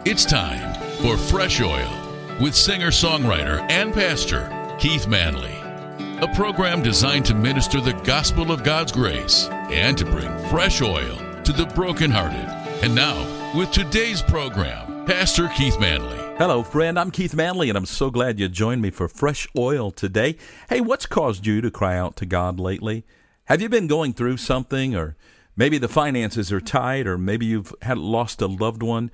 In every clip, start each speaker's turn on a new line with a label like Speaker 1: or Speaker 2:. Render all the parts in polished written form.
Speaker 1: It's time for Fresh Oil with singer-songwriter and pastor Keith Manley, a program designed to minister the gospel of God's grace and to bring fresh oil to the brokenhearted. And now, with today's program, Pastor Keith Manley.
Speaker 2: Hello, friend. I'm Keith Manley, and I'm so glad you joined me for Fresh Oil today. Hey, what's caused you to cry out to God lately? Have you been going through something, or maybe the finances are tight, or maybe you've lost a loved one?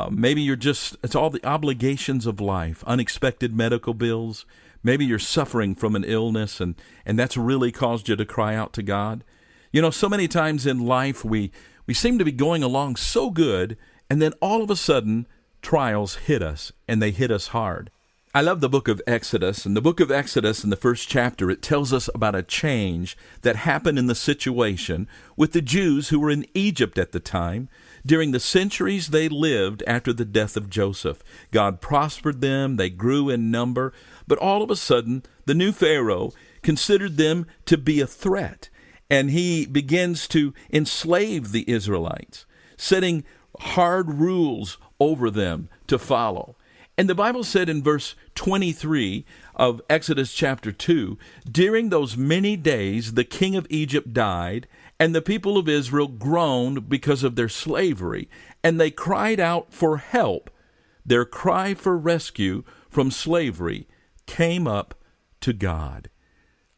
Speaker 2: Maybe it's all the obligations of life, unexpected medical bills. Maybe you're suffering from an illness, and that's really caused you to cry out to God. You know, so many times in life we seem to be going along so good, and then all of a sudden trials hit us, and they hit us hard. I love the book of Exodus. In the book of Exodus, in the first chapter, it tells us about a change that happened in the situation with the Jews who were in Egypt at the time. During the centuries they lived after the death of Joseph, God prospered them, they grew in number, but all of a sudden, the new Pharaoh considered them to be a threat, and he begins to enslave the Israelites, setting hard rules over them to follow. And the Bible said in verse 23 of Exodus chapter 2, during those many days the king of Egypt died, and the people of Israel groaned because of their slavery, and they cried out for help. Their cry for rescue from slavery came up to God.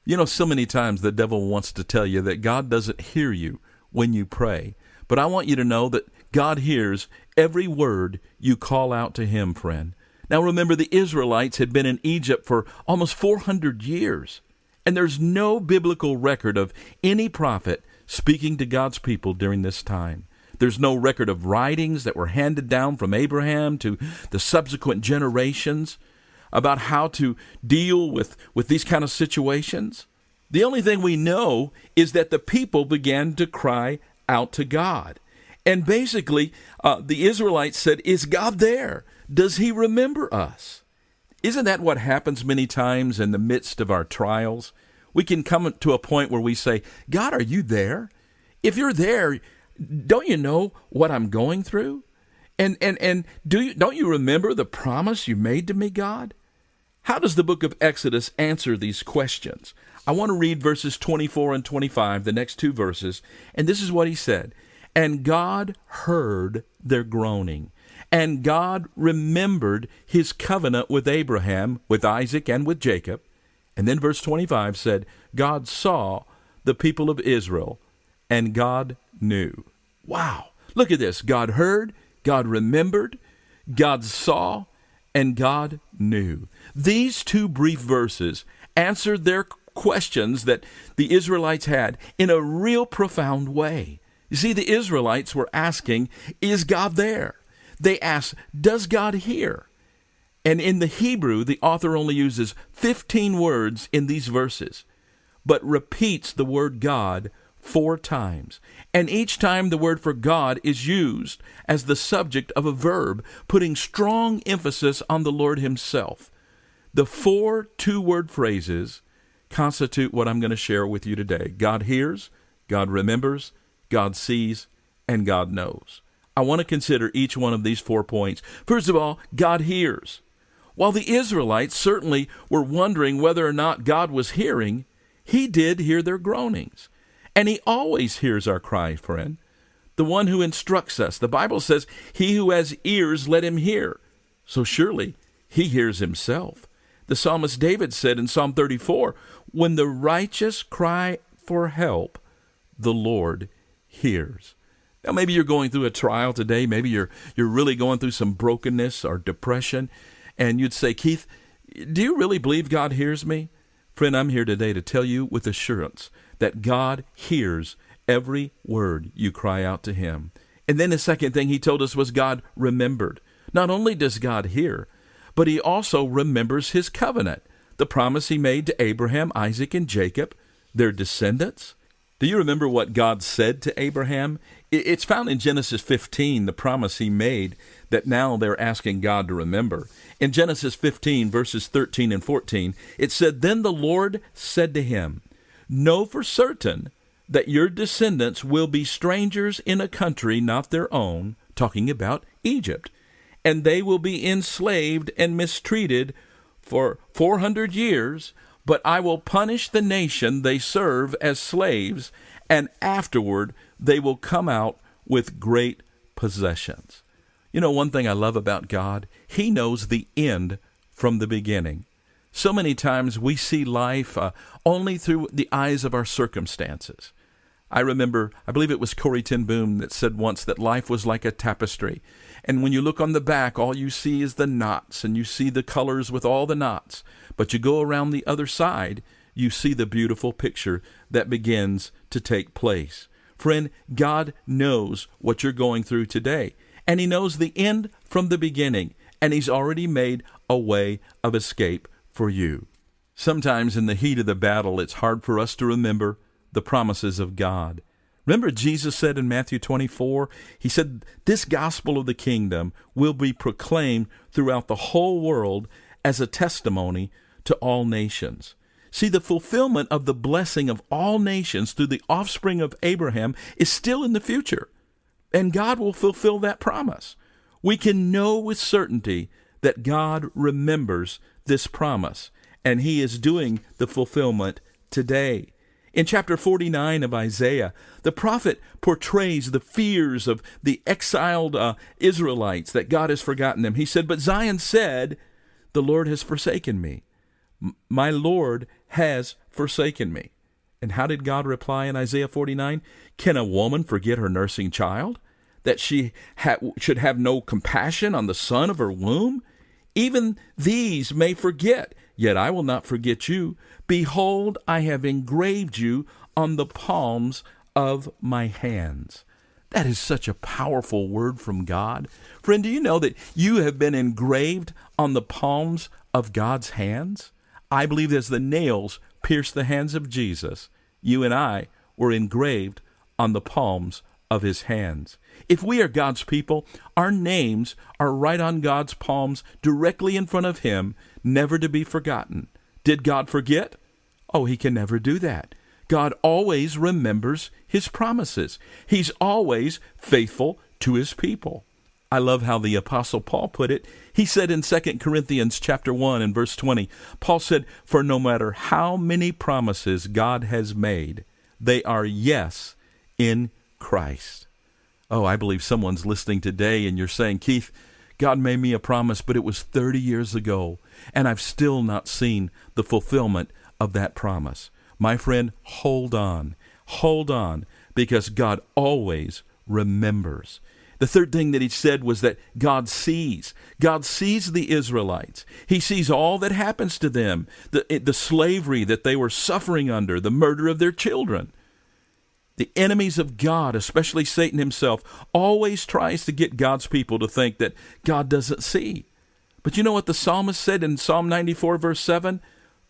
Speaker 2: You know, so many times the devil wants to tell you that God doesn't hear you when you pray. But I want you to know that God hears every word you call out to him, friend. Now remember, the Israelites had been in Egypt for almost 400 years, and there's no biblical record of any prophet speaking to God's people during this time. There's no record of writings that were handed down from Abraham to the subsequent generations about how to deal with these kind of situations. The only thing we know is that the people began to cry out to God. And basically, the Israelites said, "Is God there? Does he remember us?" Isn't that what happens many times in the midst of our trials? We can come to a point where we say, "God, are you there? If you're there, don't you know what I'm going through? And don't you remember the promise you made to me, God?" How does the book of Exodus answer these questions? I want to read verses 24 and 25, the next two verses, and this is what he said. "And God heard their groaning, and God remembered his covenant with Abraham, with Isaac, and with Jacob." And then verse 25 said, "God saw the people of Israel, and God knew." Wow. Look at this. God heard, God remembered, God saw, and God knew. These two brief verses answered their questions that the Israelites had in a real profound way. You see, the Israelites were asking, "Is God there?" They asked, "Does God hear?" And in the Hebrew, the author only uses 15 words in these verses, but repeats the word God 4 times. And each time the word for God is used as the subject of a verb, putting strong emphasis on the Lord himself. The 4 two-word phrases constitute what I'm going to share with you today. God hears, God remembers, God sees, and God knows. I want to consider each one of these 4 points. First of all, God hears. While the Israelites certainly were wondering whether or not God was hearing, he did hear their groanings. And he always hears our cry, friend. The one who instructs us. The Bible says, "He who has ears, let him hear." So surely he hears himself. The psalmist David said in Psalm 34, "When the righteous cry for help, the Lord hears." Now, maybe you're going through a trial today. Maybe you're really going through some brokenness or depression. And you'd say, "Keith, do you really believe God hears me?" Friend, I'm here today to tell you with assurance that God hears every word you cry out to him. And then the second thing he told us was God remembered. Not only does God hear, but he also remembers his covenant, the promise he made to Abraham, Isaac, and Jacob, their descendants. Do you remember what God said to Abraham? It's found in Genesis 15, the promise he made that now they're asking God to remember. In Genesis 15, verses 13 and 14, it said, "Then the Lord said to him, 'Know for certain that your descendants will be strangers in a country not their own,'" talking about Egypt, and they will be enslaved and mistreated for 400 years, but I will punish the nation they serve as slaves, and afterward they will come out with great possessions. You know, one thing I love about God, He knows the end from the beginning. So many times we see life only through the eyes of our circumstances. I remember, I believe it was Corrie ten Boom that said once that life was like a tapestry. And when you look on the back, all you see is the knots, and you see the colors with all the knots. But you go around the other side, you see the beautiful picture that begins to take place. Friend, God knows what you're going through today, and He knows the end from the beginning, and He's already made a way of escape for you. Sometimes in the heat of the battle, it's hard for us to remember the promises of God. Remember, Jesus said in Matthew 24, He said, this gospel of the kingdom will be proclaimed throughout the whole world as a testimony to all nations. See, the fulfillment of the blessing of all nations through the offspring of Abraham is still in the future, and God will fulfill that promise. We can know with certainty that God remembers this promise, and He is doing the fulfillment today. In chapter 49 of Isaiah, the prophet portrays the fears of the exiled Israelites, that God has forgotten them. He said, but Zion said, the Lord has forsaken me. My Lord has forsaken me. And how did God reply in Isaiah 49? Can a woman forget her nursing child, that she should have no compassion on the son of her womb? Even these may forget, yet I will not forget you. Behold, I have engraved you on the palms of my hands. That is such a powerful word from God. Friend, do you know that you have been engraved on the palms of God's hands? I believe as the nails pierced the hands of Jesus, you and I were engraved on the palms of His hands. If we are God's people, our names are right on God's palms, directly in front of Him, never to be forgotten. Did God forget? Oh, He can never do that. God always remembers His promises. He's always faithful to His people. I love how the Apostle Paul put it. He said in 2 Corinthians chapter 1 and verse 20, Paul said, for no matter how many promises God has made, they are yes in Christ. Oh, I believe someone's listening today and you're saying, Keith, God made me a promise, but it was 30 years ago, and I've still not seen the fulfillment of that promise. My friend, hold on, because God always remembers. The third thing that he said was that God sees. God sees the Israelites. He sees all that happens to them, the slavery that they were suffering under, the murder of their children. The enemies of God, especially Satan himself, always tries to get God's people to think that God doesn't see. But you know what the psalmist said in Psalm 94, verse 7?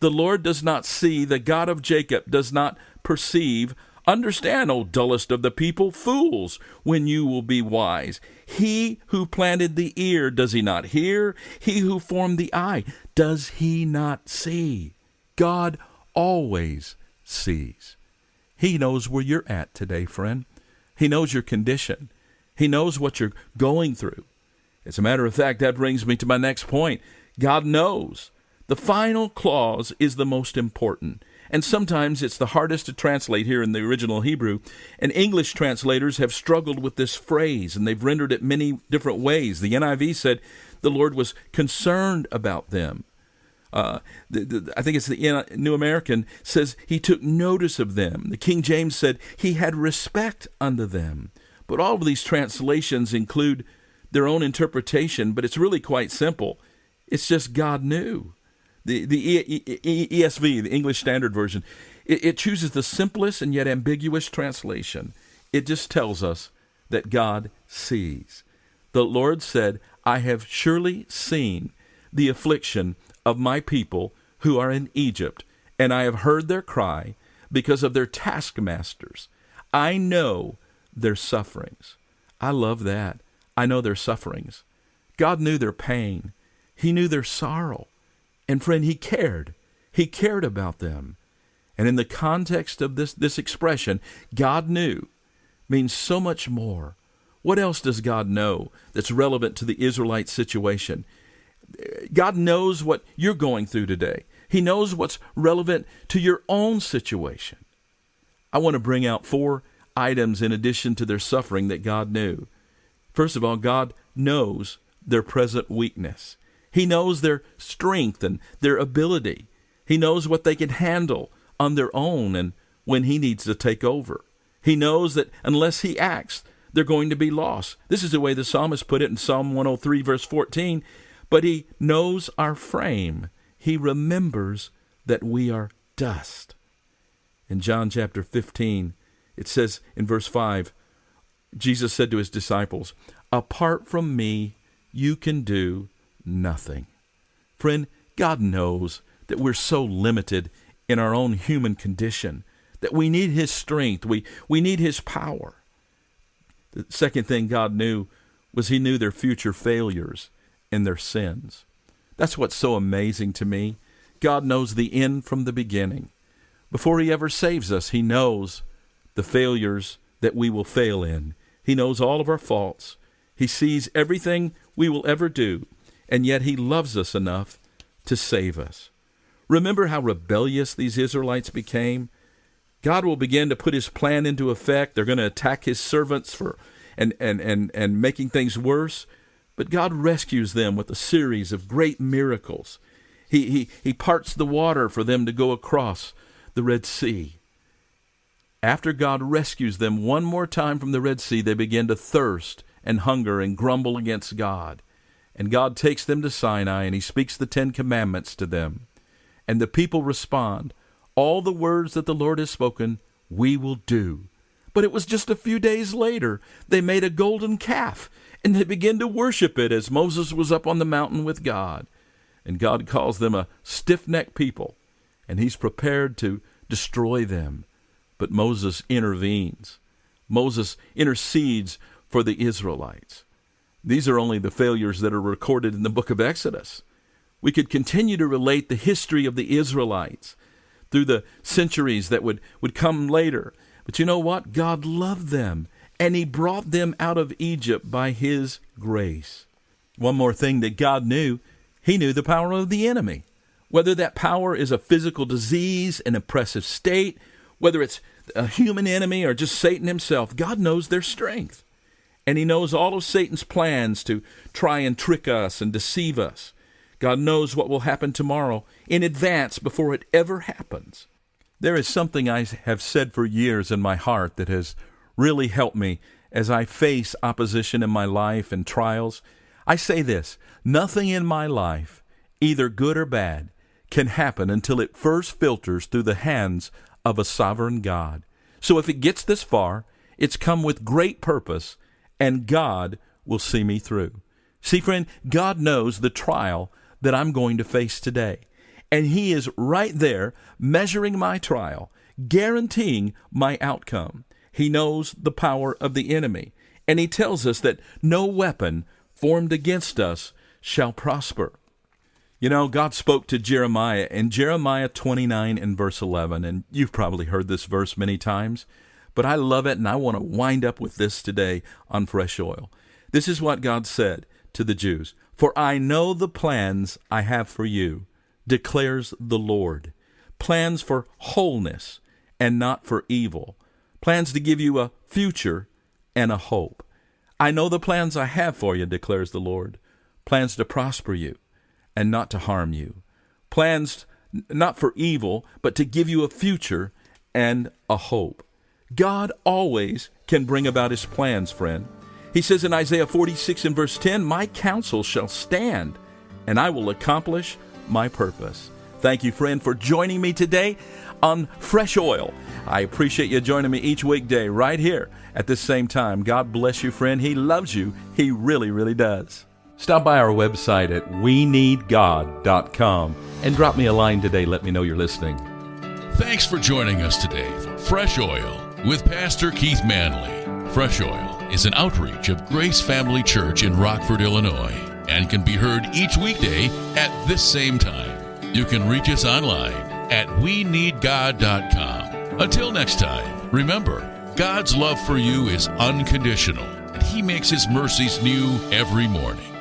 Speaker 2: The Lord does not see, the God of Jacob does not perceive. Understand, O dullest of the people, fools, when you will be wise. He who planted the ear, does he not hear? He who formed the eye, does he not see? God always sees. He knows where you're at today, friend. He knows your condition. He knows what you're going through. As a matter of fact, that brings me to my next point. God knows. The final clause is the most important. And sometimes it's the hardest to translate here in the original Hebrew. And English translators have struggled with this phrase, and they've rendered it many different ways. The NIV said the Lord was concerned about them. I think it's the New American says he took notice of them. The King James said he had respect unto them. But all of these translations include their own interpretation, but it's really quite simple. It's just God knew. The ESV, the English Standard Version, it chooses the simplest and yet ambiguous translation. It just tells us that God sees. The Lord said, I have surely seen the affliction of my people who are in Egypt, and I have heard their cry because of their taskmasters. I know their sufferings. I love that. I know their sufferings. God knew their pain. He knew their sorrow. And friend, He cared. He cared about them. And in the context of this expression, God knew means so much more. What else does God know that's relevant to the Israelite situation? God knows what you're going through today. He knows what's relevant to your own situation. I want to bring out 4 items in addition to their suffering that God knew. First of all, God knows their present weakness. He knows their strength and their ability. He knows what they can handle on their own and when He needs to take over. He knows that unless He acts, they're going to be lost. This is the way the psalmist put it in Psalm 103, verse 14. But He knows our frame. He remembers that we are dust. In John chapter 15, it says in verse 5, Jesus said to His disciples, "Apart from me, you can do nothing." Friend, God knows that we're so limited in our own human condition, that we need His strength, we need His power. The second thing God knew was He knew their future failures and their sins. That's what's so amazing to me. God knows the end from the beginning. Before He ever saves us, He knows the failures that we will fail in. He knows all of our faults. He sees everything we will ever do, and yet He loves us enough to save us. Remember how rebellious these Israelites became? God will begin to put His plan into effect. They're going to attack His servants and making things worse. But God rescues them with a series of great miracles. He parts the water for them to go across the Red Sea. After God rescues them one more time from the Red Sea, they begin to thirst and hunger and grumble against God. And God takes them to Sinai, and He speaks the 10 Commandments to them. And the people respond, "All the words that the Lord has spoken, we will do." But it was just a few days later, they made a golden calf, and they began to worship it as Moses was up on the mountain with God. And God calls them a stiff-necked people, and He's prepared to destroy them. But Moses intervenes. Moses intercedes for the Israelites. These are only the failures that are recorded in the book of Exodus. We could continue to relate the history of the Israelites through the centuries that would come later. But you know what? God loved them, and He brought them out of Egypt by His grace. One more thing that God knew, He knew the power of the enemy. Whether that power is a physical disease, an oppressive state, whether it's a human enemy or just Satan himself, God knows their strength. And He knows all of Satan's plans to try and trick us and deceive us. God knows what will happen tomorrow in advance before it ever happens. There is something I have said for years in my heart that has really helped me as I face opposition in my life and trials. I say this: nothing in my life, either good or bad, can happen until it first filters through the hands of a sovereign God. So if it gets this far, it's come with great purpose, and God will see me through. See, friend, God knows the trial that I'm going to face today. And He is right there measuring my trial, guaranteeing my outcome. He knows the power of the enemy. And He tells us that no weapon formed against us shall prosper. You know, God spoke to Jeremiah in Jeremiah 29 and verse 11. And you've probably heard this verse many times. But I love it, and I want to wind up with this today on Fresh Oil. This is what God said to the Jews. "For I know the plans I have for you, declares the Lord. Plans for wholeness and not for evil. Plans to give you a future and a hope. I know the plans I have for you, declares the Lord. Plans to prosper you and not to harm you. Plans not for evil, but to give you a future and a hope." God always can bring about His plans, friend. He says in Isaiah 46 and verse 10, "My counsel shall stand, and I will accomplish my purpose." Thank you, friend, for joining me today on Fresh Oil. I appreciate you joining me each weekday right here at this same time. God bless you, friend. He loves you. He really, really does. Stop by our website at weneedgod.com and drop me a line today. Let me know you're listening.
Speaker 1: Thanks for joining us today for Fresh Oil with Pastor Keith Manley. Fresh Oil is an outreach of Grace Family Church in Rockford, Illinois, and can be heard each weekday at this same time. You can reach us online at weneedgod.com. Until next time, remember, God's love for you is unconditional, and He makes His mercies new every morning.